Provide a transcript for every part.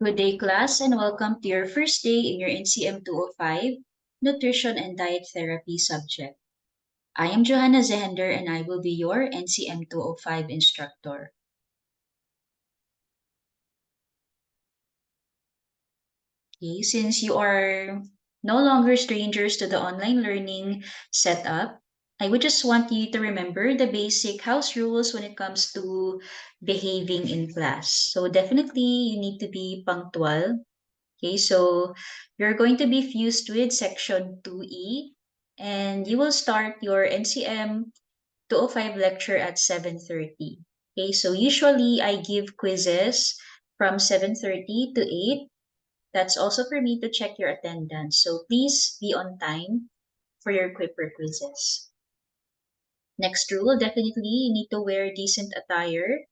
Good day, class, and welcome to your first day in your NCM 205 Nutrition and Diet Therapy subject. I am Johanna Zehender, and I will be your NCM 205 instructor. Okay, since you are no longer strangers to the online learning setup, I would just want you to remember the basic house rules when it comes to behaving in class. So definitely you need to be punctual. Okay, so you're going to be fused with section 2E and you will start your NCM 205 lecture at 7:30. Okay, so usually I give quizzes from 7:30 to 8. That's also for me to check your attendance. So please be on time for your Quipper quizzes. Next rule, definitely you need to wear decent attire.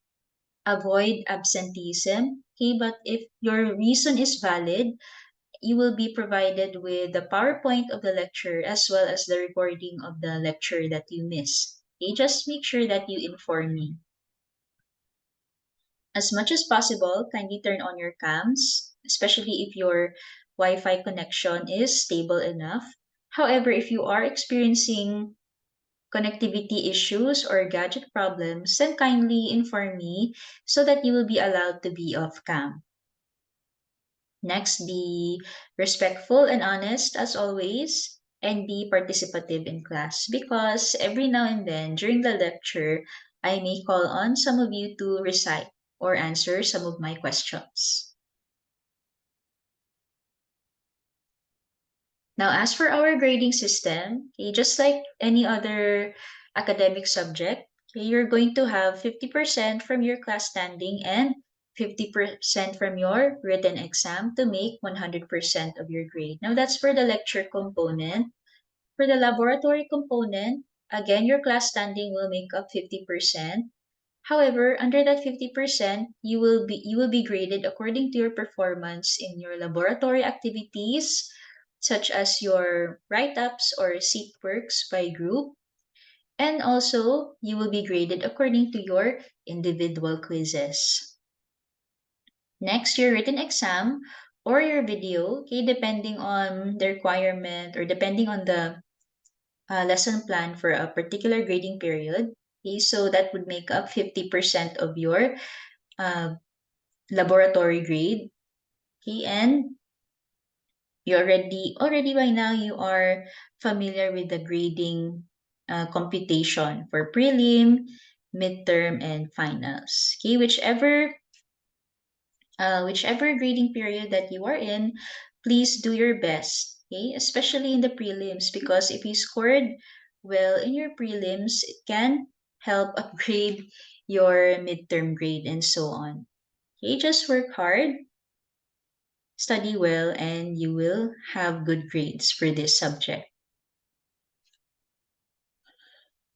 Avoid absenteeism. Okay, but if your reason is valid, you will be provided with the PowerPoint of the lecture as well as the recording of the lecture that you missed. Okay, just make sure that you inform me. As much as possible, kindly turn on your cams, especially if your Wi-Fi connection is stable enough. However, if you are experiencing connectivity issues or gadget problems, then kindly inform me so that you will be allowed to be off cam. Next, be respectful and honest as always, and be participative in class because every now and then during the lecture, I may call on some of you to recite or answer some of my questions. Now, as for our grading system, okay, just like any other academic subject, okay, you're going to have 50% from your class standing and 50% from your written exam to make 100% of your grade. Now, that's for the lecture component. For the laboratory component, again, your class standing will make up 50%. However, under that 50%, you will be graded according to your performance in your laboratory activities, such as your write-ups or seat works by group, and also you will be graded according to your individual quizzes. Next, your written exam or your video, okay, depending on the requirement or depending on the lesson plan for a particular grading period. Okay, so that would make up 50% of your uh, laboratory grade. Okay, and you already by now you are familiar with the grading computation for prelim, midterm, and finals. Okay, whichever grading period that you are in, please do your best. Okay, especially in the prelims because if you scored well in your prelims, it can help upgrade your midterm grade and so on. Okay, just work hard, study well, and you will have good grades for this subject.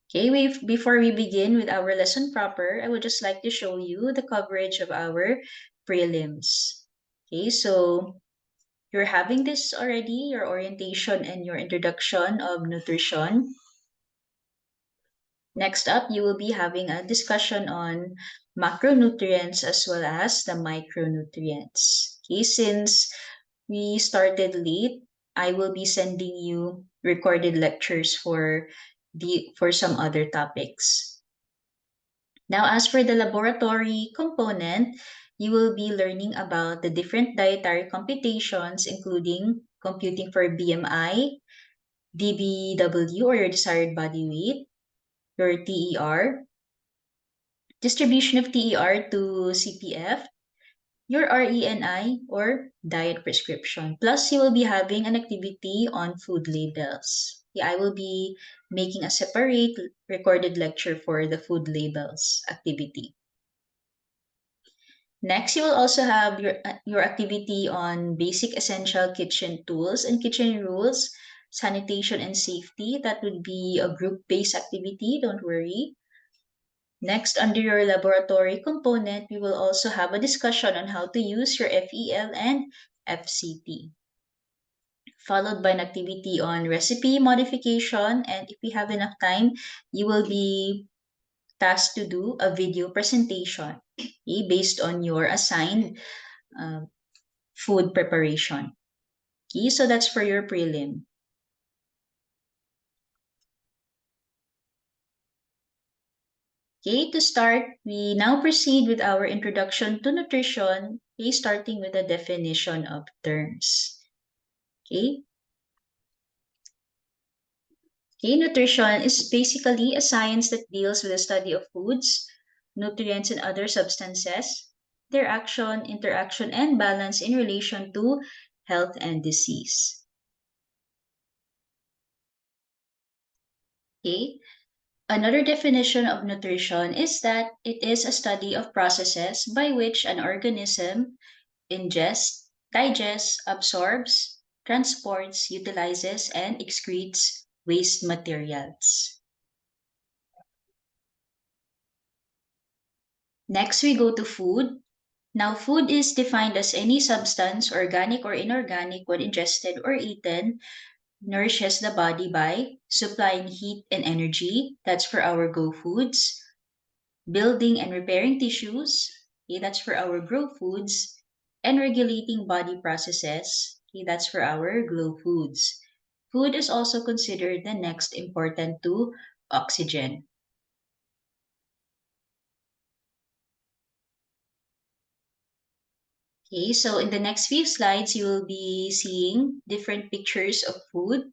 Okay, before we begin with our lesson proper, I would just like to show you the coverage of our prelims. Okay, so you're having this already, your orientation and your introduction of nutrition. Next up, you will be having a discussion on macronutrients as well as the micronutrients. Okay, since we started late, I will be sending you recorded lectures for some other topics. Now, as for the laboratory component, you will be learning about the different dietary computations, including computing for BMI, DBW or your desired body weight, your TER, distribution of TER to CPF, your RENI or diet prescription. Plus, you will be having an activity on food labels. Yeah, I will be making a separate recorded lecture for the food labels activity. Next, you will also have your activity on basic essential kitchen tools and kitchen rules, sanitation and safety. That would be a group-based activity, don't worry. Next, under your laboratory component, we will also have a discussion on how to use your FEL and FCT. Followed by an activity on recipe modification, and if we have enough time, you will be tasked to do a video presentation, okay, based on your assigned food preparation. Okay, so that's for your prelim. Okay, to start, we now proceed with our introduction to nutrition, okay, starting with the definition of terms. Okay, okay, nutrition is basically a science that deals with the study of foods, nutrients, and other substances, their action, interaction, and balance in relation to health and disease. Okay, another definition of nutrition is that it is a study of processes by which an organism ingests, digests, absorbs, transports, utilizes, and excretes waste materials. Next, we go to food. Now, food is defined as any substance, organic or inorganic, when ingested or eaten, nourishes the body by supplying heat and energy. That's for our go foods. Building and repairing tissues. Okay, that's for our grow foods. And regulating body processes. Okay, that's for our glow foods. Food is also considered the next important to oxygen. Okay, so in the next few slides, you will be seeing different pictures of food.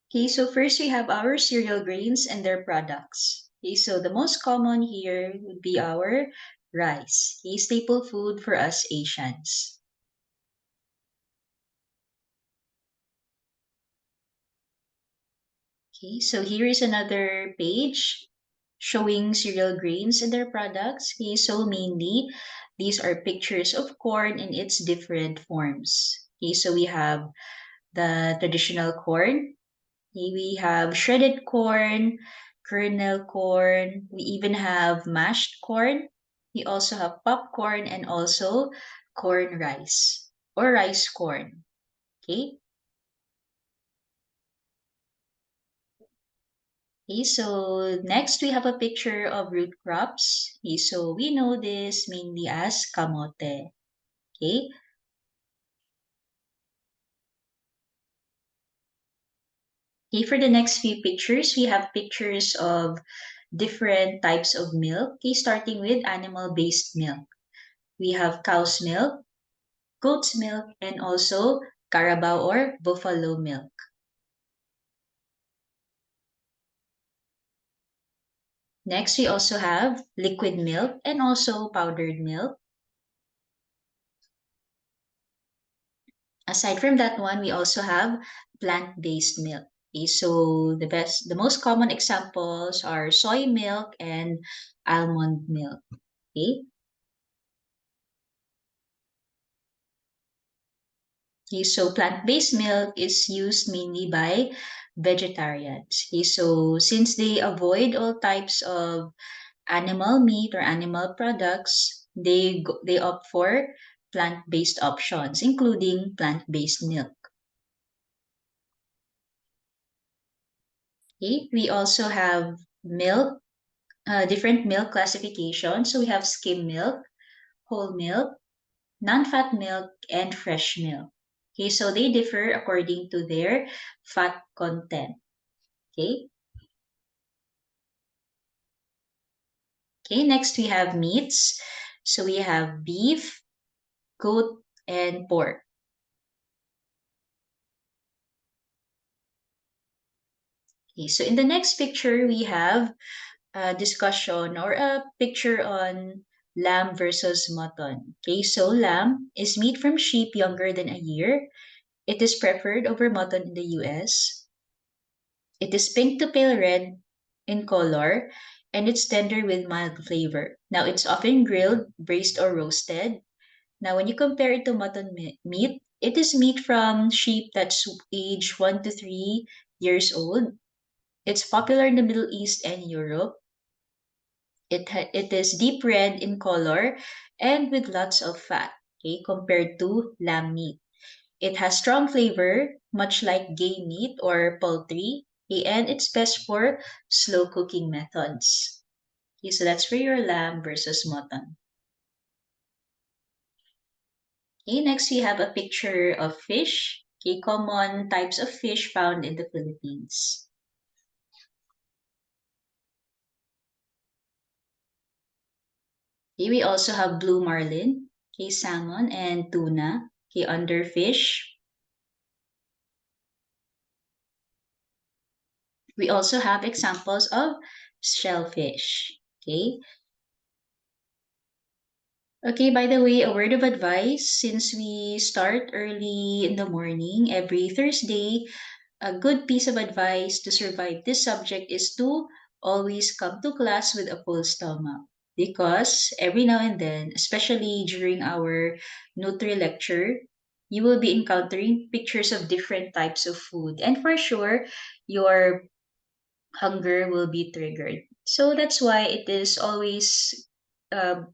Okay, so first we have our cereal grains and their products. Okay, so the most common here would be our rice, a staple food for us Asians. Okay, so here is another page showing cereal grains and their products. Okay, so mainly these are pictures of corn in its different forms. Okay, so we have the traditional corn. Okay, we have shredded corn, kernel corn. We even have mashed corn. We also have popcorn and also corn rice or rice corn. Okay. Okay, so next we have a picture of root crops. Okay, so we know this mainly as kamote. Okay. Okay, for the next few pictures, we have pictures of different types of milk. Okay, starting with animal-based milk. We have cow's milk, goat's milk, and also carabao or buffalo milk. Next, we also have liquid milk and also powdered milk. Aside from that one, we also have plant-based milk. Okay, so the most common examples are soy milk and almond milk. Okay, okay, so plant-based milk is used mainly by vegetarians. Okay, so since they avoid all types of animal meat or animal products, they opt for plant-based options, including plant-based milk. Okay, we also have milk, different milk classifications. So we have skim milk, whole milk, non-fat milk, and fresh milk. Okay, so they differ according to their fat content. Okay. Okay, next we have meats. So we have beef, goat, and pork. Okay, so in the next picture, we have a discussion or a picture on lamb versus mutton. Okay, so lamb is meat from sheep younger than a year. It is preferred over mutton in the US. It is pink to pale red in color and it's tender with mild flavor. Now, it's often grilled, braised, or roasted. Now, when you compare it to mutton meat, it is meat from sheep that's age 1 to 3 years old. It's popular in the Middle East and Europe. It is deep red in color and with lots of fat, okay, compared to lamb meat. It has strong flavor, much like game meat or poultry, okay, and it's best for slow cooking methods. Okay, so that's for your lamb versus mutton. Okay, next we have a picture of fish. Okay, common types of fish found in the Philippines. Okay, we also have blue marlin, okay, salmon and tuna, okay, under fish. We also have examples of shellfish. Okay. Okay, by the way, a word of advice since we start early in the morning every Thursday, a good piece of advice to survive this subject is to always come to class with a full stomach. Because every now and then, especially during our Nutri lecture, you will be encountering pictures of different types of food. And for sure, your hunger will be triggered. So that's why it is always a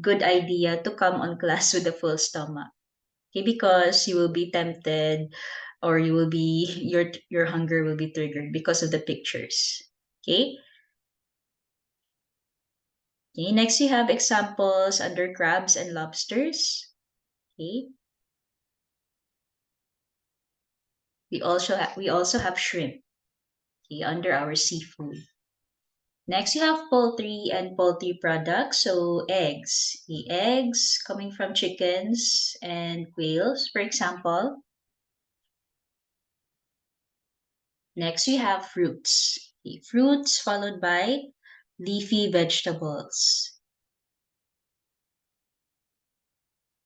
good idea to come on class with a full stomach. Okay, because you will be tempted or you will be your hunger will be triggered because of the pictures. Okay? Okay, next you have examples under crabs and lobsters. Okay? We also have shrimp, okay, under our seafood. Next, you have poultry and poultry products. So eggs. The eggs coming from chickens and quails, for example. Next, we have fruits. The fruits followed by leafy vegetables.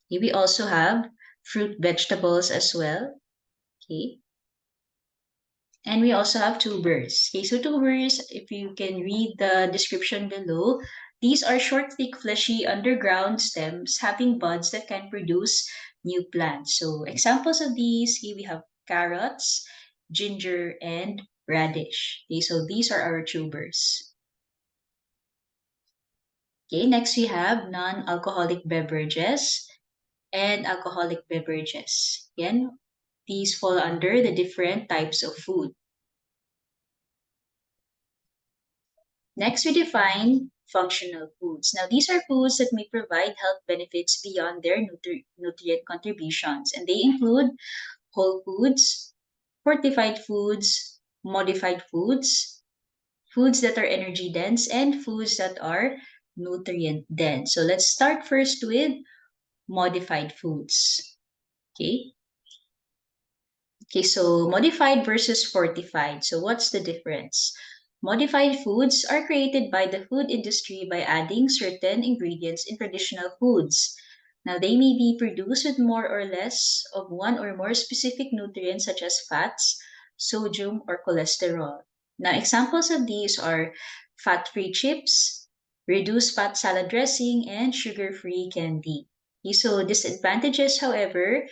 Okay, we also have fruit vegetables as well. Okay. And we also have tubers. Okay, so tubers, if you can read the description below, these are short, thick, fleshy underground stems having buds that can produce new plants. So examples of these, okay, we have carrots, ginger, and radish. Okay, so these are our tubers. Okay, next we have non-alcoholic beverages and alcoholic beverages. Again, these fall under the different types of food. Next, we define functional foods. Now, these are foods that may provide health benefits beyond their nutrient contributions, and they include whole foods, fortified foods, modified foods, foods that are energy dense, and foods that are nutrient dense. So let's start first with modified foods. Okay. Okay, so modified versus fortified. So what's the difference? Modified foods are created by the food industry by adding certain ingredients in traditional foods. Now, they may be produced with more or less of one or more specific nutrients such as fats, sodium, or cholesterol. Now, examples of these are fat-free chips, reduced fat salad dressing, and sugar-free candy. Okay, so disadvantages, however,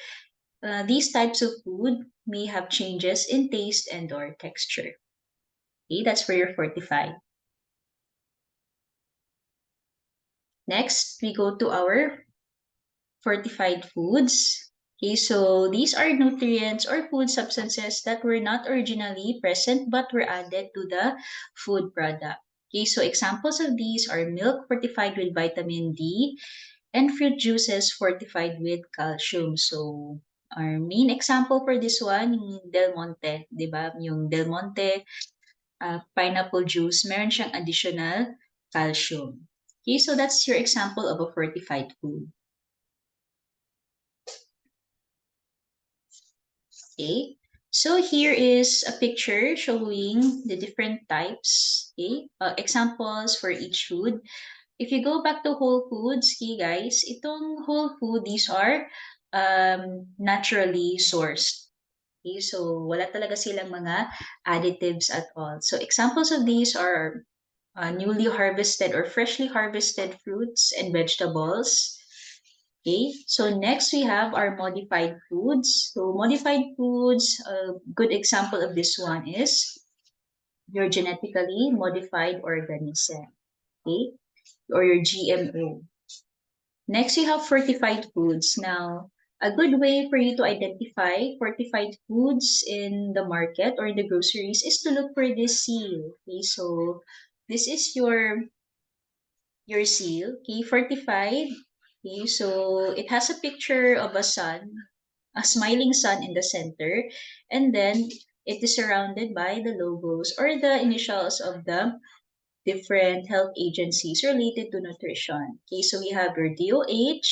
these types of food may have changes in taste and or texture. Okay, that's for your fortified. Next, we go to our fortified foods. Okay, so these are nutrients or food substances that were not originally present but were added to the food product. Okay, so examples of these are milk fortified with vitamin D and fruit juices fortified with calcium. So, our main example for this one, yung Del Monte, di ba? Yung Del Monte pineapple juice, meron siyang additional calcium. Okay, so that's your example of a fortified food. Okay, so here is a picture showing the different types, okay, examples for each food. If you go back to whole foods, okay guys, itong whole food, these are naturally sourced. Okay, so wala talaga silang mga additives at all. So examples of these are newly harvested or freshly harvested fruits and vegetables. Okay, so next we have our modified foods. So modified foods, a good example of this one is your genetically modified organism, okay, or your GMO. Next, you have fortified foods. Now, a good way for you to identify fortified foods in the market or in the groceries is to look for this seal. Okay, so this is your seal. Okay, fortified. Okay, so it has a picture of a sun, a smiling sun in the center, and then it is surrounded by the logos or the initials of the different health agencies related to nutrition. Okay, so we have our DOH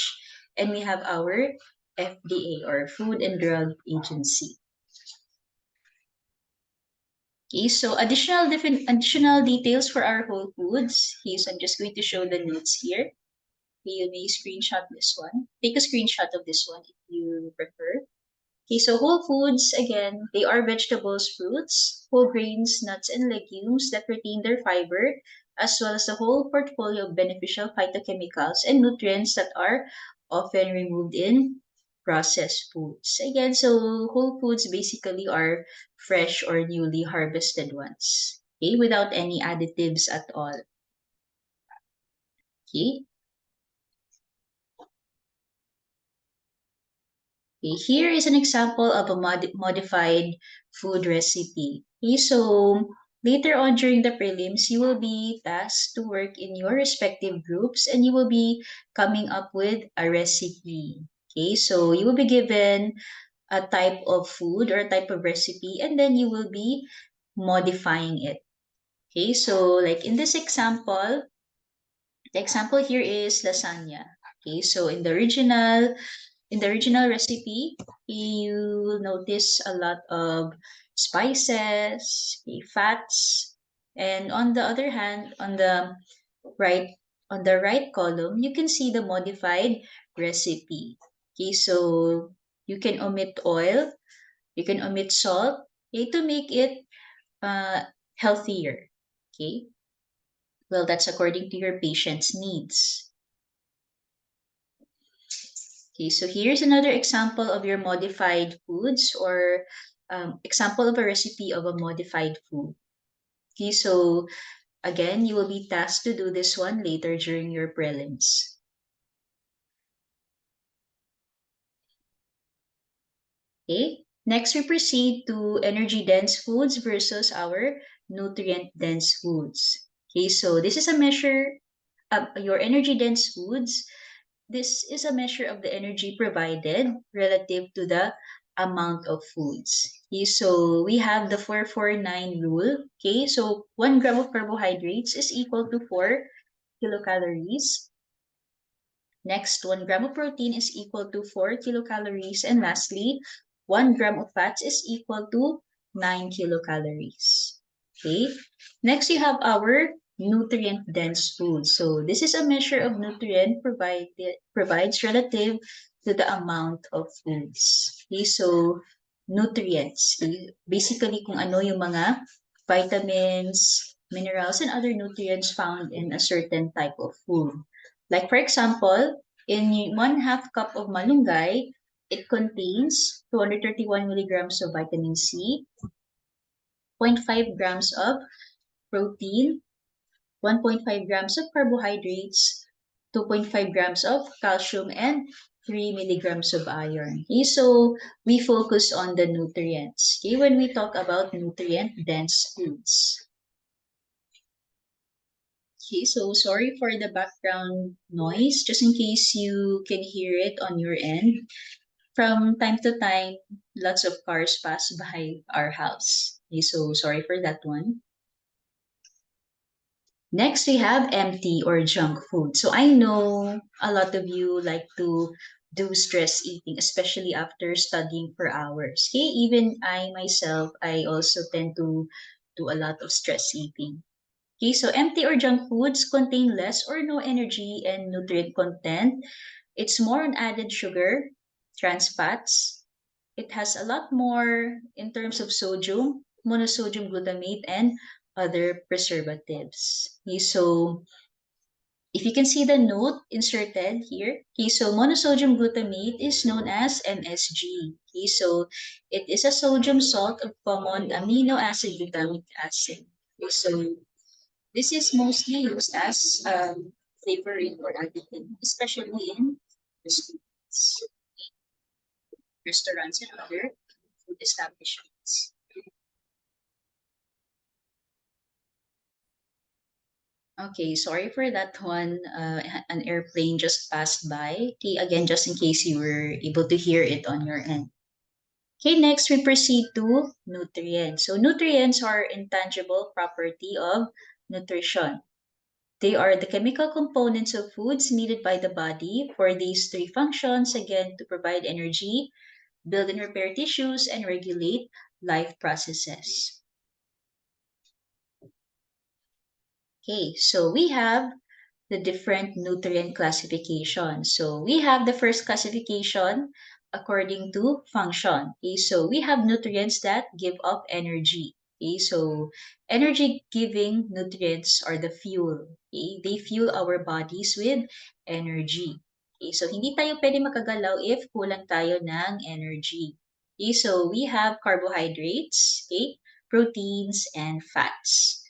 and we have our FDA or Food and Drug Agency. Okay, so additional details for our whole foods. Okay, so I'm just going to show the notes here. Okay, you may screenshot this one. Take a screenshot of this one if you prefer. Okay, so whole foods, again, they are vegetables, fruits, whole grains, nuts, and legumes that retain their fiber, as well as the whole portfolio of beneficial phytochemicals and nutrients that are often removed in processed foods. Again, so whole foods basically are fresh or newly harvested ones, okay, without any additives at all. Okay, okay, here is an example of a modified food recipe. Okay, so later on during the prelims, you will be tasked to work in your respective groups and you will be coming up with a recipe. Okay, so you will be given a type of food or a type of recipe and then you will be modifying it. Okay, so like in this example, the example here is lasagna. Okay, so in the original recipe, you will notice a lot of spices, okay, fats, and on the other hand, right on the right column, you can see the modified recipe. Okay, so you can omit oil, you can omit salt, okay, to make it uh, healthier. Okay, well, that's according to your patient's needs. Okay, so here's another example of your modified foods or example of a recipe of a modified food. Okay, so again, you will be tasked to do this one later during your prelims. Okay, next we proceed to energy dense foods versus our nutrient dense foods. Okay, so this is a measure of your energy dense foods. This is a measure of the energy provided relative to the amount of foods. Okay, so we have the 449 rule. Okay, so 1 gram of carbohydrates is equal to 4 kilocalories. Next, 1 gram of protein is equal to 4 kilocalories. And lastly, 1 gram of fats is equal to 9 kilocalories. Okay. Next, you have our nutrient-dense food. So this is a measure of nutrient provides relative to the amount of foods. Okay, so nutrients. Okay? Basically, kung ano yung mga vitamins, minerals, and other nutrients found in a certain type of food. Like for example, in 1/2 cup of malunggay, it contains 231 milligrams of vitamin C, zero point 0.5 grams of protein, 1.5 grams of carbohydrates, 2.5 grams of calcium, and 3 milligrams of iron. Okay, so we focus on the nutrients. Okay, when we talk about nutrient-dense foods. Okay, so sorry for the background noise, just in case you can hear it on your end. From time to time, lots of cars pass by our house. Okay, so sorry for that one. Next, we have empty or junk food. So I know a lot of you like to do stress eating, especially after studying for hours. Okay, even I myself, I also tend to do a lot of stress eating. Okay, so empty or junk foods contain less or no energy and nutrient content. It's more on added sugar, trans fats. It has a lot more in terms of sodium, monosodium glutamate, and other preservatives. Okay, so if you can see the note inserted here, okay, so monosodium glutamate is known as MSG. Okay, so it is a sodium salt of common amino acid glutamic acid. Okay, so this is mostly used as flavoring or additive, especially in restaurants, restaurants and other food establishments. Okay, sorry for that one. An airplane just passed by. Okay, again, just in case you were able to hear it on your end. Okay, next we proceed to nutrients. So nutrients are intangible property of nutrition. They are the chemical components of foods needed by the body for these three functions, again, to provide energy, build and repair tissues, and regulate life processes. Okay, so we have the different nutrient classifications. So we have the first classification according to function. Okay, so we have nutrients that give up energy. Okay, so energy giving nutrients are the fuel. Okay, they fuel our bodies with energy. Okay, so hindi tayo pwede makagalaw if kulang tayo ng energy. Okay, so we have carbohydrates, okay, proteins, and fats.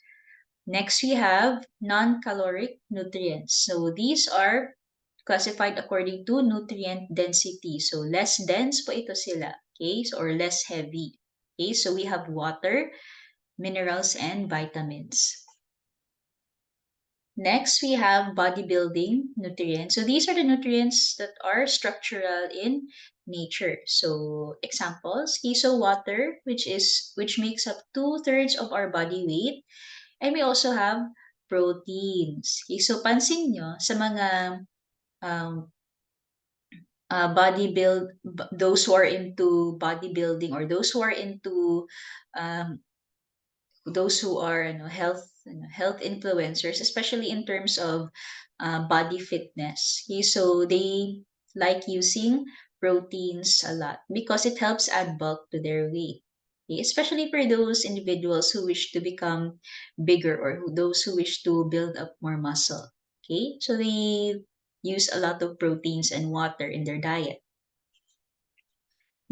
Next, we have non-caloric nutrients. So these are classified according to nutrient density. So less dense po ito sila, okay? So, or less heavy. Okay, so we have water, minerals, and vitamins. Next, we have bodybuilding nutrients. So these are the nutrients that are structural in nature. So examples, okay, so water, which makes up 2/3 of our body weight. And we also have proteins. Okay, so pansin nyo, sa mga um, those who are into bodybuilding or um, those who are health influencers, especially in terms of body fitness. Okay, so they like using proteins a lot because it helps add bulk to their weight. Okay, especially for those individuals who wish to become bigger or those who wish to build up more muscle. Okay, so they use a lot of proteins and water in their diet.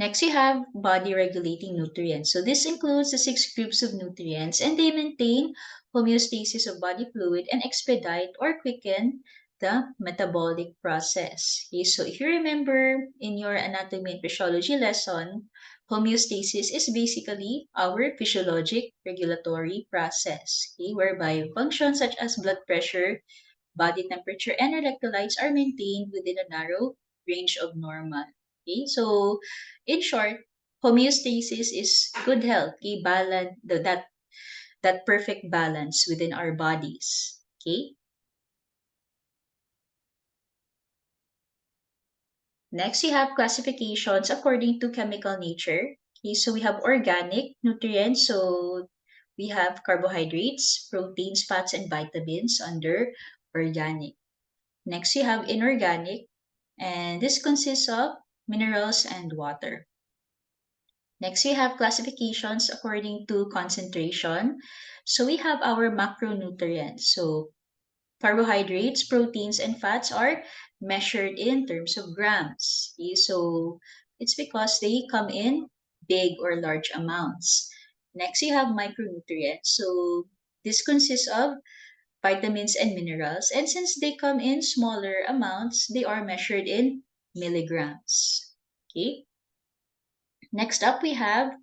Next, you have body regulating nutrients. So this includes the 6 groups of nutrients and they maintain homeostasis of body fluid and expedite or quicken the metabolic process. Okay, so if you remember in your anatomy and physiology lesson, homeostasis is basically our physiologic regulatory process, okay, whereby functions such as blood pressure, body temperature, and electrolytes are maintained within a narrow range of normal. Okay, so in short, homeostasis is good health, okay, that perfect balance within our bodies. Okay. Next, we have classifications according to chemical nature. Okay, so we have organic nutrients. So we have carbohydrates, proteins, fats, and vitamins under organic. Next, we have inorganic, and this consists of minerals and water. Next, we have classifications according to concentration. So we have our macronutrients. So carbohydrates, proteins, and fats are measured in terms of grams. Okay, so it's because they come in big or large amounts. Next, you have micronutrients. So this consists of vitamins and minerals. And since they come in smaller amounts, they are measured in milligrams. Okay. Next up, we have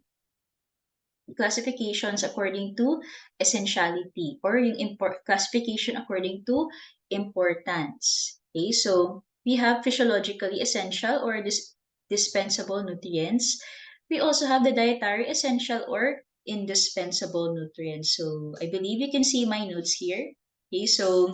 classifications according to essentiality or yung classification according to importance. Okay, so we have physiologically essential or dispensable nutrients. We also have the dietary essential or indispensable nutrients. So I believe you can see my notes here. Okay, so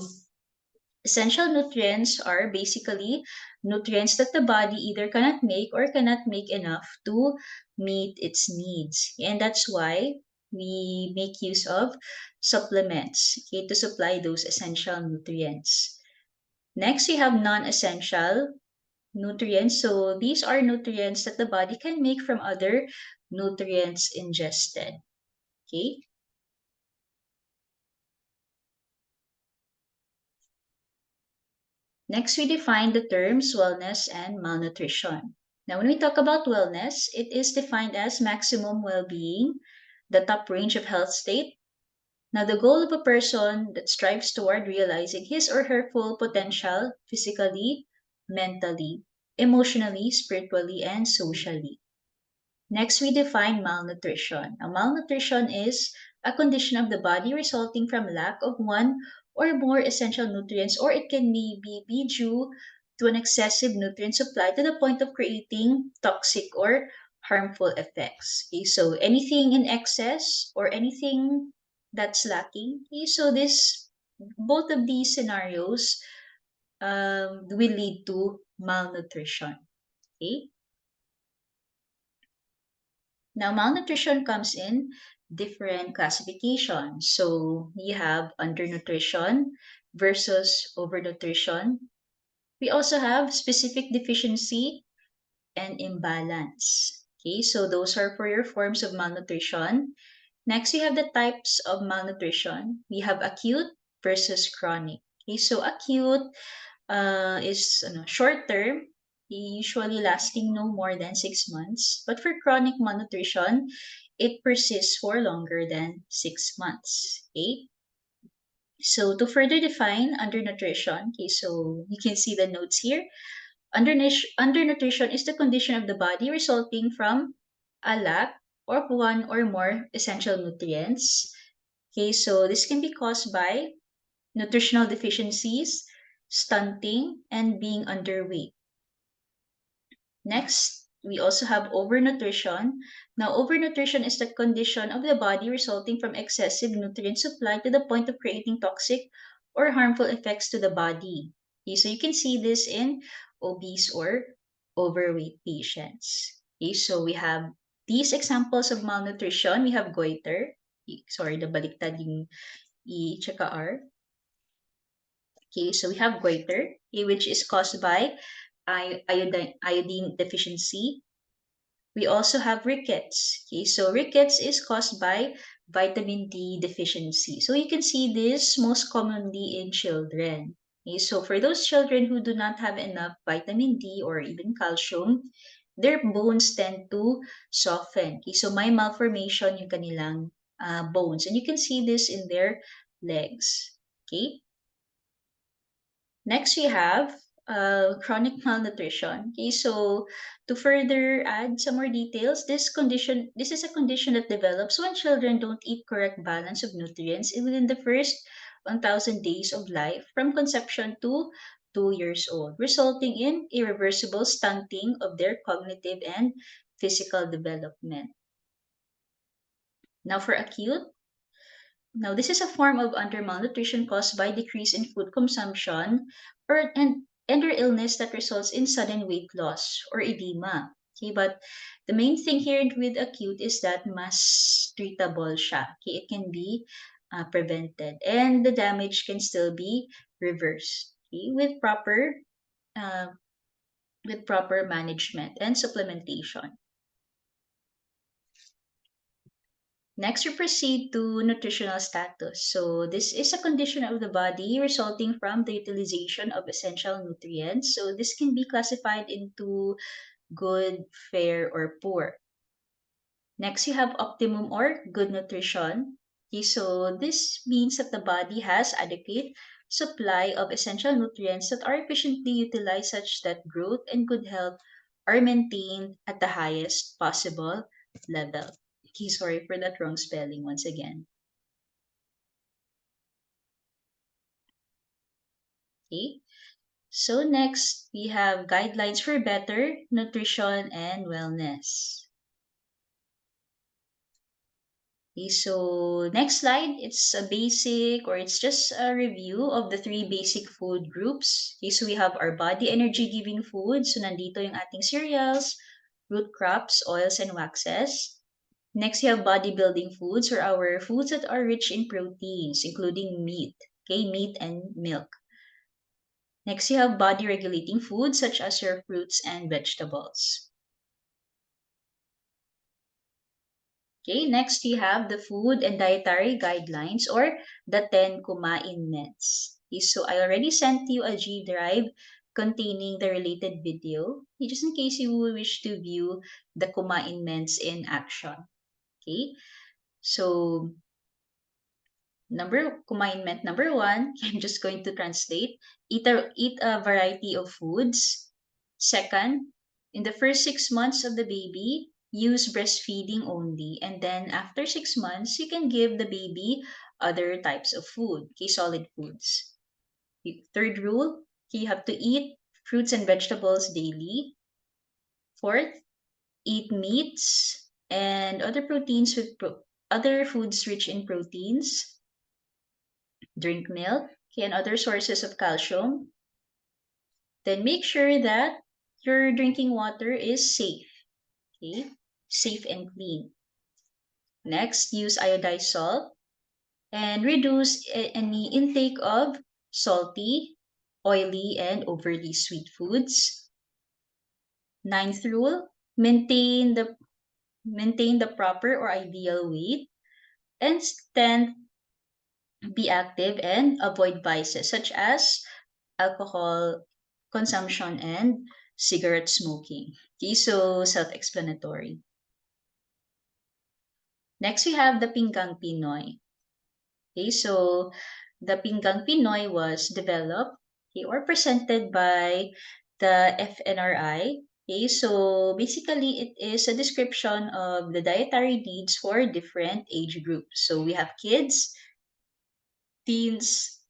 essential nutrients are basically nutrients that the body either cannot make or cannot make enough to meet its needs. And that's why we make use of supplements, okay, to supply those essential nutrients. Next, we have non-essential nutrients. So these are nutrients that the body can make from other nutrients ingested. Okay. Next, we define the terms wellness and malnutrition. Now, when we talk about wellness, it is defined as maximum well-being, the top range of health state. Now, the goal of a person that strives toward realizing his or her full potential physically, mentally, emotionally, spiritually, and socially. Next, we define malnutrition. Now, malnutrition is a condition of the body resulting from lack of one or more essential nutrients, or it can be due to an excessive nutrient supply to the point of creating toxic or harmful effects. Okay, so anything in excess or anything that's lacking. Okay, so this both of these scenarios will lead to malnutrition. Okay, now malnutrition comes in different classifications. So you have undernutrition versus overnutrition. We also have specific deficiency and imbalance. Okay, so those are for your forms of malnutrition. Next, we have the types of malnutrition. We have acute versus chronic. Okay, so acute is short term, usually lasting no more than 6 months. But for chronic malnutrition, it persists for longer than 6 months. Okay, so to further define undernutrition, okay, so you can see the notes here. Undernutrition is the condition of the body resulting from a lack of one or more essential nutrients. Okay, so this can be caused by nutritional deficiencies, stunting, and being underweight. Next, we also have overnutrition. Now, overnutrition is the condition of the body resulting from excessive nutrient supply to the point of creating toxic or harmful effects to the body. Okay, so you can see this in obese or overweight patients. Okay, so we have these examples of malnutrition. We have goiter. Sorry, the baliktad yung i-tsaka R. Okay, so we have goiter, okay, which is caused by iodine deficiency. We also have rickets. Okay, so rickets is caused by vitamin D deficiency. So you can see this most commonly in children. Okay, so for those children who do not have enough vitamin D or even calcium, their bones tend to soften. Okay, so may malformation yung kanilang bones. And you can see this in their legs. Okay. Next, we have chronic malnutrition. Okay, so to further add some more details, this is a condition that develops when children don't eat correct balance of nutrients within the first 1,000 days of life from conception to 2 years old, resulting in irreversible stunting of their cognitive and physical development. Now, for acute, now, this is a form of undermalnutrition caused by decrease in food consumption or illness that results in sudden weight loss or edema. Okay, but the main thing here with acute is that mas treatable siya. Okay, it can be prevented and the damage can still be reversed. Okay, uh, with proper management and supplementation. Next, we proceed to nutritional status. So this is a condition of the body resulting from the utilization of essential nutrients. So this can be classified into good, fair, or poor. Next, you have optimum or good nutrition. Okay, so this means that the body has adequate supply of essential nutrients that are efficiently utilized such that growth and good health are maintained at the highest possible level. Okay, sorry for that wrong spelling once again. Okay, so next we have guidelines for better nutrition and wellness. Okay, so next slide, it's a basic or it's just a review of the 3 basic food groups. Okay, so we have our body energy giving foods. So nandito yung ating cereals, root crops, oils, and waxes. Next, we have bodybuilding foods or our foods that are rich in proteins, including meat. Okay, meat and milk. Next, you have body regulating foods such as your fruits and vegetables. Okay, next we have the food and dietary guidelines or the 10 kumain nets. Okay, so I already sent you a G drive containing the related video, okay, just in case you wish to view the kumain nets in action. Okay, so commandment number 1, I'm just going to translate. Eat a variety of foods. Second, in the first 6 months of the baby, use breastfeeding only. And then after 6 months, you can give the baby other types of food, okay, solid foods. Third rule, you have to eat fruits and vegetables daily. Fourth, eat meats and other proteins with other foods rich in proteins. Drink milk, okay, and other sources of calcium. Then make sure that your drinking water is safe, okay? Safe and clean. Next, use iodized salt and reduce any intake of salty, oily, and overly sweet foods. Ninth rule, maintain the proper or ideal weight. And 10th, be active and avoid vices such as alcohol consumption and cigarette smoking. Okay, so self-explanatory. Next, we have the Pinggang Pinoy. Okay, so the Pinggang Pinoy was developed, okay, or presented by the FNRI. Okay, so basically it is a description of the dietary needs for different age groups. So we have kids, teens,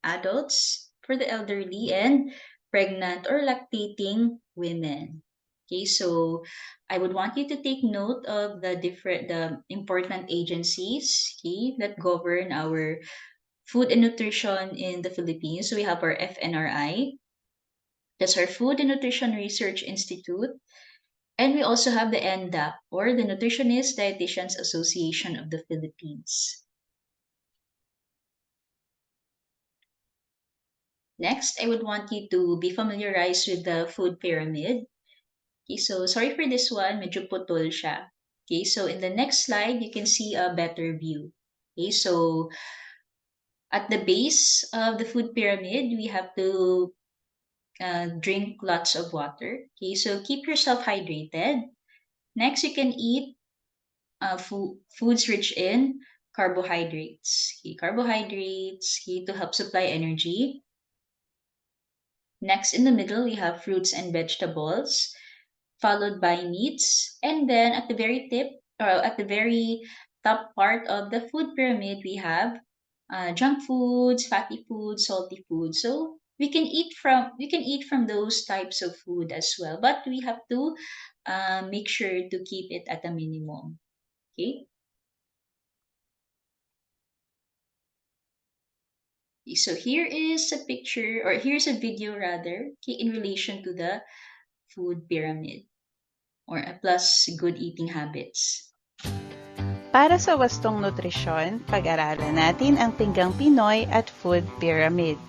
adults, for the elderly, and pregnant or lactating women. Okay, so I would want you to take note of the important agencies, okay, that govern our food and nutrition in the Philippines. So we have our FNRI, that's our Food and Nutrition Research Institute, and we also have the NDAP, or the Nutritionist Dietitians Association of the Philippines. Next, I would want you to be familiarized with the food pyramid. Okay, so sorry for this one, medyo putol siya. Okay, so in the next slide, you can see a better view. Okay, so at the base of the food pyramid, we have to drink lots of water. Okay, so keep yourself hydrated. Next, you can eat foods rich in carbohydrates. Okay, carbohydrates, okay, to help supply energy. Next, in the middle, we have fruits and vegetables, followed by meats. And then at the very tip, or at the very top part of the food pyramid, we have junk foods, fatty foods, salty foods. So we can eat from those types of food as well, but we have to make sure to keep it at a minimum. Okay. So here is a picture, or here's a video rather, okay, in relation to the food pyramid, or plus good eating habits. Para sa wastong nutrisyon, pag-aralan natin ang Pinggang Pinoy at Food Pyramid.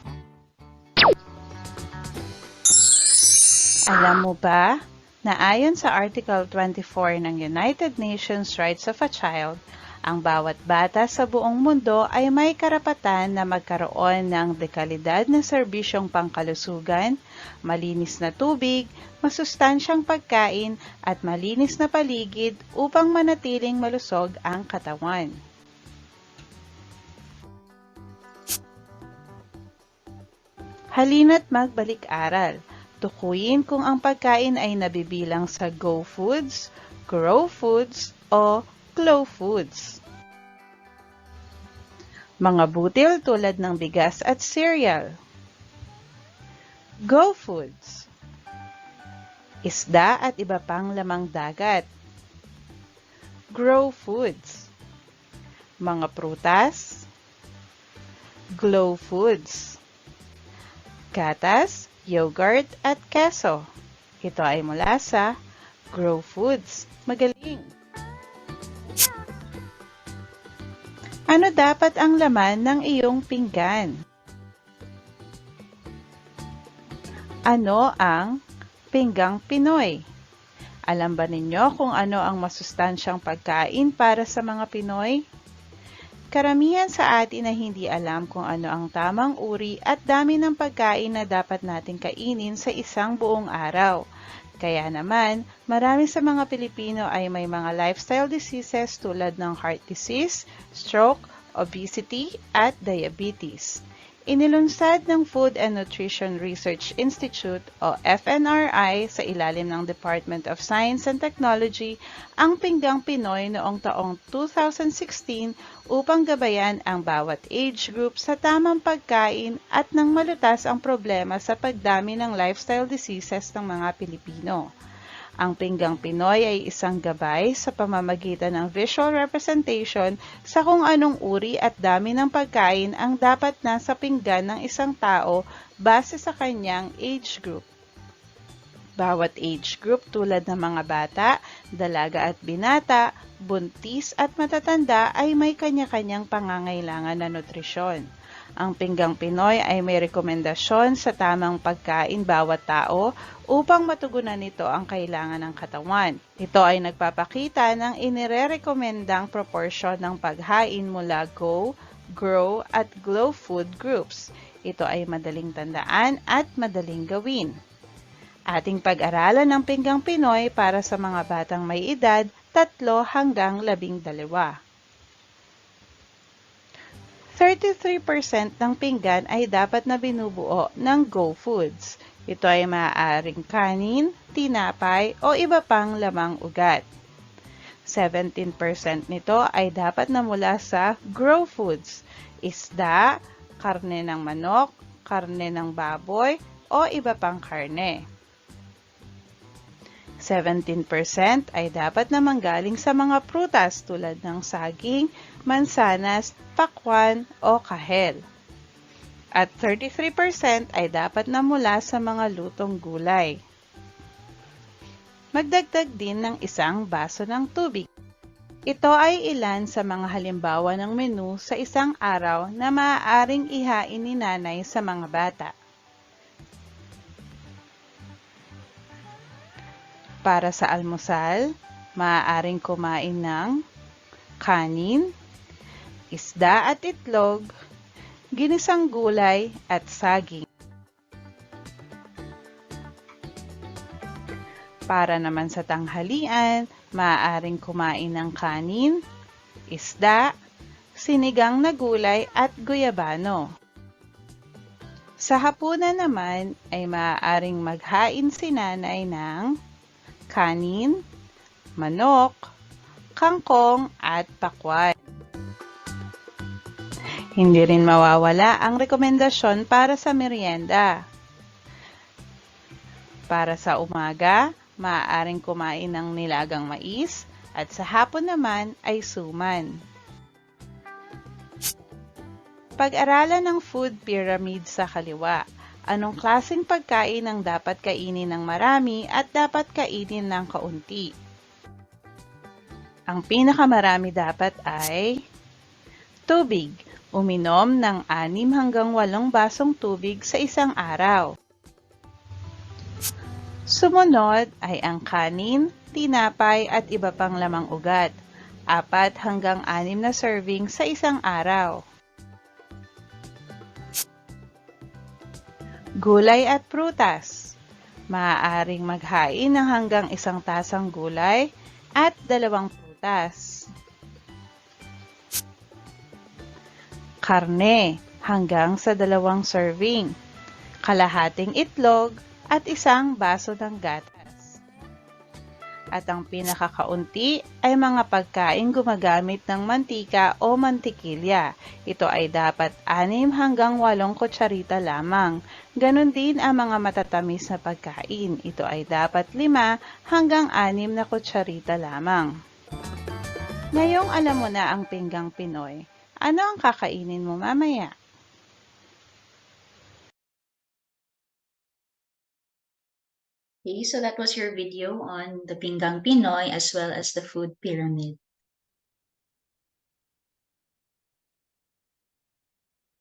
Alam mo ba na ayon sa Article 24 ng United Nations Rights of a Child, ang bawat bata sa buong mundo ay may karapatan na magkaroon ng dekalidad na serbisyong pangkalusugan, malinis na tubig, masustansyang pagkain at malinis na paligid upang manatiling malusog ang katawan. Halina't magbalik-aral. Tukuyin kung ang pagkain ay nabibilang sa Go Foods, Grow Foods o Glow Foods. Mga butil tulad ng bigas at cereal. Go Foods. Isda at iba pang lamang dagat. Grow Foods. Mga prutas. Glow Foods. Gatas, yogurt at keso. Ito ay mula sa Grow Foods. Magaling! Ano dapat ang laman ng iyong pinggan? Ano ang Pinggang Pinoy? Alam ba ninyo kung ano ang masustansyang pagkain para sa mga Pinoy? Karamihan sa atin ay hindi alam kung ano ang tamang uri at dami ng pagkain na dapat nating kainin sa isang buong araw. Kaya naman, marami sa mga Pilipino ay may mga lifestyle diseases tulad ng heart disease, stroke, obesity, at diabetes. Inilunsad ng Food and Nutrition Research Institute o FNRI sa ilalim ng Department of Science and Technology ang Pinggang Pinoy noong taong 2016 upang gabayan ang bawat age group sa tamang pagkain at nang malutas ang problema sa pagdami ng lifestyle diseases ng mga Pilipino. Ang Pinggang Pinoy ay isang gabay sa pamamagitan ng visual representation sa kung anong uri at dami ng pagkain ang dapat nasa pinggan ng isang tao base sa kanyang age group. Bawat age group tulad ng mga bata, dalaga at binata, buntis at matatanda ay may kanya-kanyang pangangailangan na nutrisyon. Ang Pinggang Pinoy ay may rekomendasyon sa tamang pagkain bawat tao upang matugunan nito ang kailangan ng katawan. Ito ay nagpapakita ng inirerekomendang proporsyon ng paghain mula Go, Grow at Glow food groups. Ito ay madaling tandaan at madaling gawin. Ating pag-aralan ng Pinggang Pinoy para sa mga batang may edad 3 hanggang 12. 33% ng pinggan ay dapat na binubuo ng Go Foods. Ito ay maaaring kanin, tinapay o iba pang lamang ugat. 17% nito ay dapat na mula sa Grow Foods, isda, karne ng manok, karne ng baboy o iba pang karne. 17% ay dapat na manggaling sa mga prutas tulad ng saging, mansanas, pakwan o kahel. At 33% ay dapat na mula sa mga lutong gulay. Magdagdag din ng 1 baso ng tubig. Ito ay ilan sa mga halimbawa ng menu sa isang araw na maaaring ihain ni nanay sa mga bata. Para sa almusal, maaaring kumain ng kanin, isda at itlog, ginisang gulay at saging. Para naman sa tanghalian, maaaring kumain ng kanin, isda, sinigang na gulay at guyabano. Sa hapunan naman ay maaaring maghain si nanay ng kanin, manok, kangkong at pakwan. Hindi rin mawawala ang rekomendasyon para sa merienda. Para sa umaga, maaaring kumain ng nilagang mais at sa hapon naman ay suman. Pag-aralan ng food pyramid sa kaliwa. Anong klaseng pagkain ang dapat kainin ng marami at dapat kainin ng kaunti? Ang pinakamarami dapat ay tubig. Uminom ng 6 hanggang 8 basong tubig sa isang araw. Sumunod ay ang kanin, tinapay at iba pang lamang ugat. 4 hanggang 6 na serving sa isang araw. Gulay at prutas. Maaaring maghain ng hanggang 1 tasang gulay at 2 prutas. Karne hanggang sa 2 serving. Kalahating itlog at 1 baso ng gatas. At ang pinakakaunti ay mga pagkain gumagamit ng mantika o mantikilya. Ito ay dapat 6 hanggang 8 kutsarita lamang. Ganon din ang mga matatamis na pagkain. Ito ay dapat 5 hanggang 6 na kutsarita lamang. Ngayong alam mo na ang Pinggang Pinoy, ano ang kakainin mo mamaya? Okay, so that was your video on the Pinggang Pinoy as well as the food pyramid.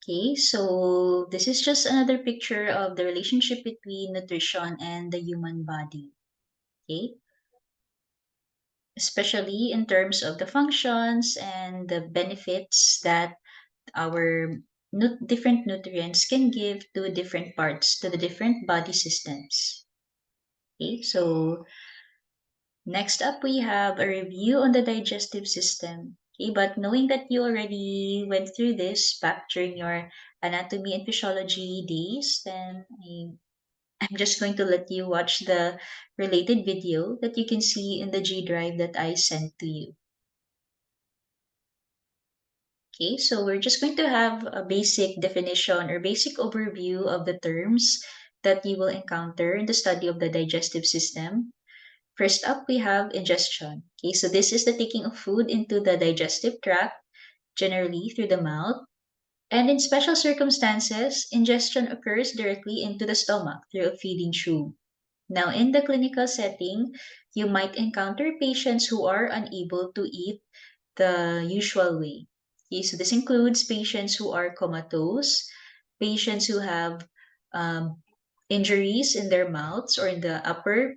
Okay, so this is just another picture of the relationship between nutrition and the human body. Okay, especially in terms of the functions and the benefits that our different nutrients can give to different parts, to the different body systems. Okay, so next up we have a review on the digestive system. Okay, but knowing that you already went through this back during your anatomy and physiology days, then I'm just going to let you watch the related video that you can see in the G Drive that I sent to you. Okay, so we're just going to have a basic definition or basic overview of the terms that you will encounter in the study of the digestive system. First up, we have ingestion. Okay, so this is the taking of food into the digestive tract, generally through the mouth. And in special circumstances, ingestion occurs directly into the stomach through a feeding tube. Now, in the clinical setting, you might encounter patients who are unable to eat the usual way. Okay, so this includes patients who are comatose, patients who have um, injuries in their mouths or in the upper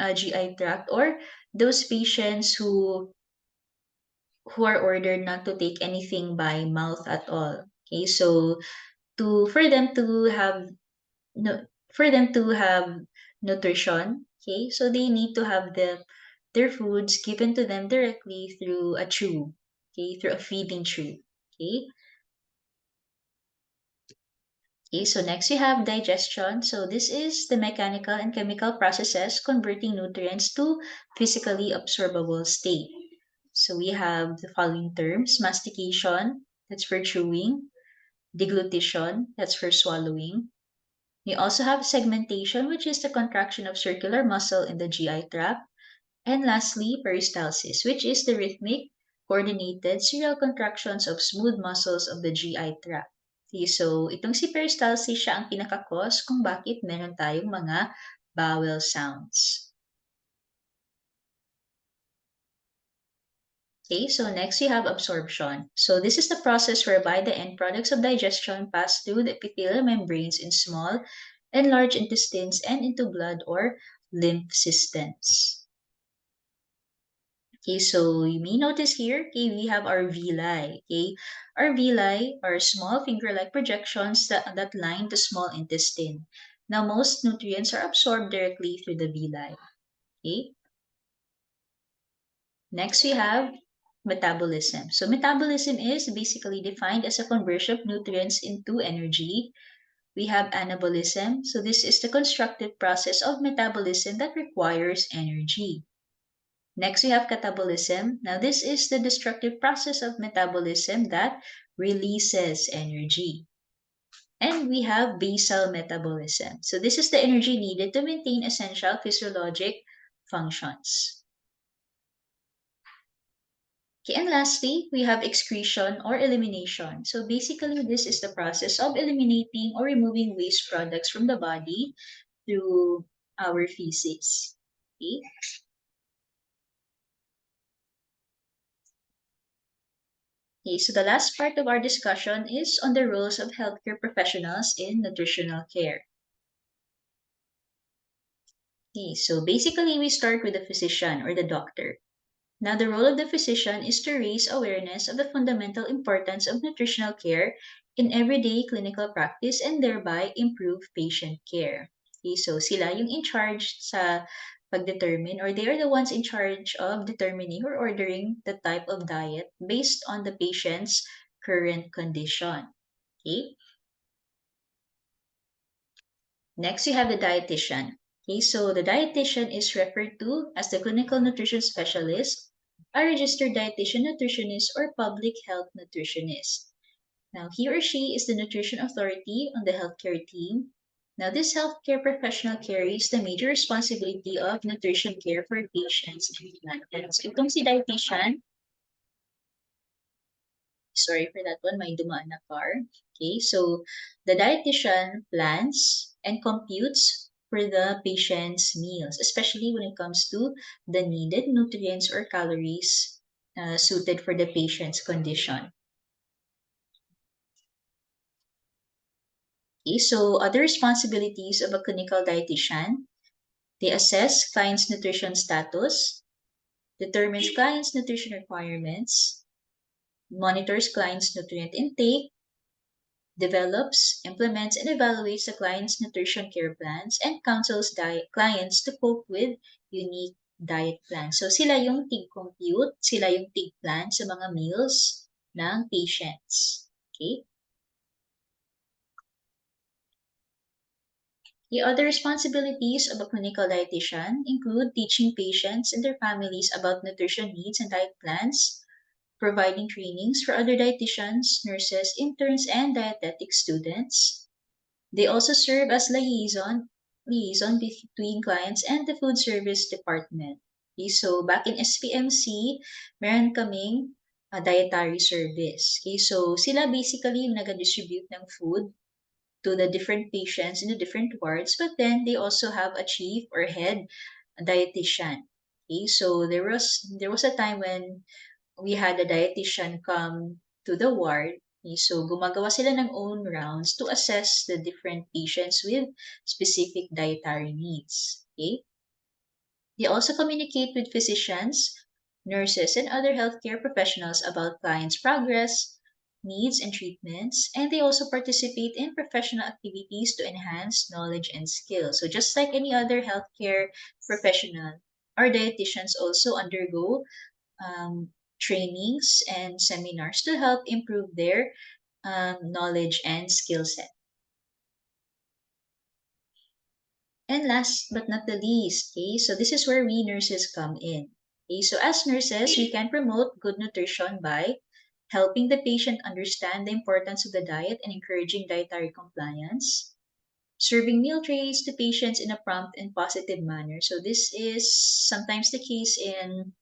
GI tract, or those patients who are ordered not to take anything by mouth at all. Okay, so to for them to have no for them to have nutrition, okay, so they need to have their foods given to them directly through a tube, okay, through a feeding tube. Okay. Okay, so next we have digestion. So this is the mechanical and chemical processes converting nutrients to physically absorbable state. So we have the following terms: mastication, that's for chewing; deglutition, that's for swallowing. We also have segmentation, which is the contraction of circular muscle in the GI tract. And lastly, peristalsis, which is the rhythmic, coordinated, serial contractions of smooth muscles of the GI tract. Okay, so itong si peristalsis siya ang pinaka-cause kung bakit meron tayong mga bowel sounds. Okay, so next we have absorption. So this is the process whereby the end products of digestion pass through the epithelial membranes in small and large intestines and into blood or lymph systems. Okay, so you may notice here, okay, we have our villi. Okay, our villi are small finger-like projections that line the small intestine. Now, most nutrients are absorbed directly through the villi. Okay, next we have metabolism. So metabolism is basically defined as a conversion of nutrients into energy. We have anabolism. So this is the constructive process of metabolism that requires energy. Next, we have catabolism. Now, this is the destructive process of metabolism that releases energy. And we have basal metabolism. So this is the energy needed to maintain essential physiologic functions. Okay, and lastly, we have excretion or elimination. So basically, this is the process of eliminating or removing waste products from the body through our feces. Okay? Okay, so the last part of our discussion is on the roles of healthcare professionals in nutritional care. Okay, so basically we start with the physician or the doctor. Now, the role of the physician is to raise awareness of the fundamental importance of nutritional care in everyday clinical practice and thereby improve patient care. Okay, so sila yung in charge sa pagdetermine, or they are the ones in charge of determining or ordering the type of diet based on the patient's current condition. Okay. Next, you have the dietitian. Okay, so the dietitian is referred to as the clinical nutrition specialist, a registered dietitian nutritionist, or public health nutritionist. Now, he or she is the nutrition authority on the healthcare team. Now, this healthcare professional carries the major responsibility of nutrition care for patients and clients. Itong si dietitian, sorry for that one, may dumaan na car. Okay, so the dietitian plans and computes for the patient's meals, especially when it comes to the needed nutrients or calories suited for the patient's condition. Okay, so other responsibilities of a clinical dietitian: they assess client's nutrition status, determines client's nutrition requirements, monitors client's nutrient intake, develops, implements, and evaluates the client's nutrition care plans, and counsels clients to cope with unique diet plan. So sila yung tig-compute, sila yung tig-plan sa mga meals ng patients. Okay? The other responsibilities of a clinical dietitian include teaching patients and their families about nutrition needs and diet plans, providing trainings for other dietitians, nurses, interns, and dietetic students. They also serve as liaison between clients and the food service department. Okay, so back in SPMC, meron kaming dietary service. Okay, so sila basically yung nag-distribute ng food to the different patients in the different wards, but then they also have a chief or head dietitian. Okay, so there was a time when we had a dietitian come to the ward. Okay, so gumagawa sila ng own rounds to assess the different patients with specific dietary needs. Okay? They also communicate with physicians, nurses, and other healthcare professionals about clients' progress, needs, and treatments, and they also participate in professional activities to enhance knowledge and skills. So just like any other healthcare professional, our dietitians also undergo trainings and seminars to help improve their knowledge and skill set. And last but not the least, okay, so this is where we nurses come in. Okay, so as nurses, we can promote good nutrition by helping the patient understand the importance of the diet and encouraging dietary compliance, serving meal trays to patients in a prompt and positive manner. So this is sometimes the case in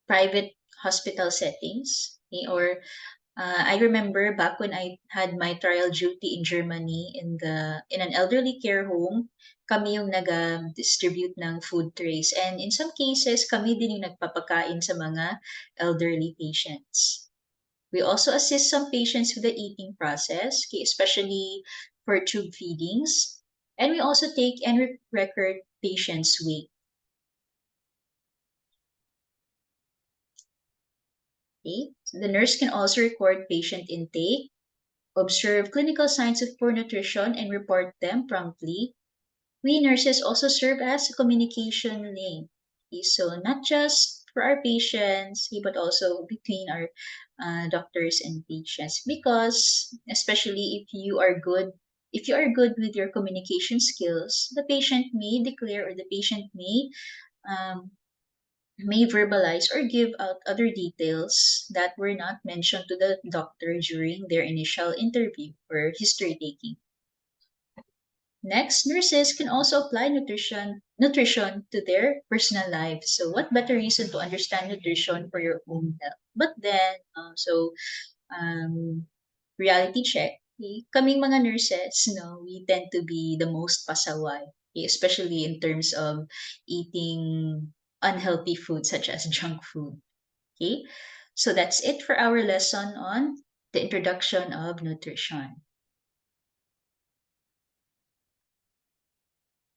private hospital settings, okay, or I remember back when I had my trial duty in Germany in an elderly care home, kami yung nag-distribute ng food trays. And in some cases, kami din yung nagpapakain sa mga elderly patients. We also assist some patients with the eating process, okay, especially for tube feedings. And we also take and record patients' weight. Okay? So the nurse can also record patient intake, observe clinical signs of poor nutrition, and report them promptly. We nurses also serve as a communication link. Okay, so not just for our patients, okay, but also between our doctors and patients. Because especially if you are good with your communication skills, the patient may declare or the patient um, may verbalize or give out other details that were not mentioned to the doctor during their initial interview or history taking. Next, nurses can also apply nutrition to their personal lives. So what better reason to understand nutrition for your own health? But then, um, reality check, kaming mga nurses, no, we tend to be the most pasaway, especially in terms of eating unhealthy food such as junk food. Okay, so that's it for our lesson on the introduction of nutrition.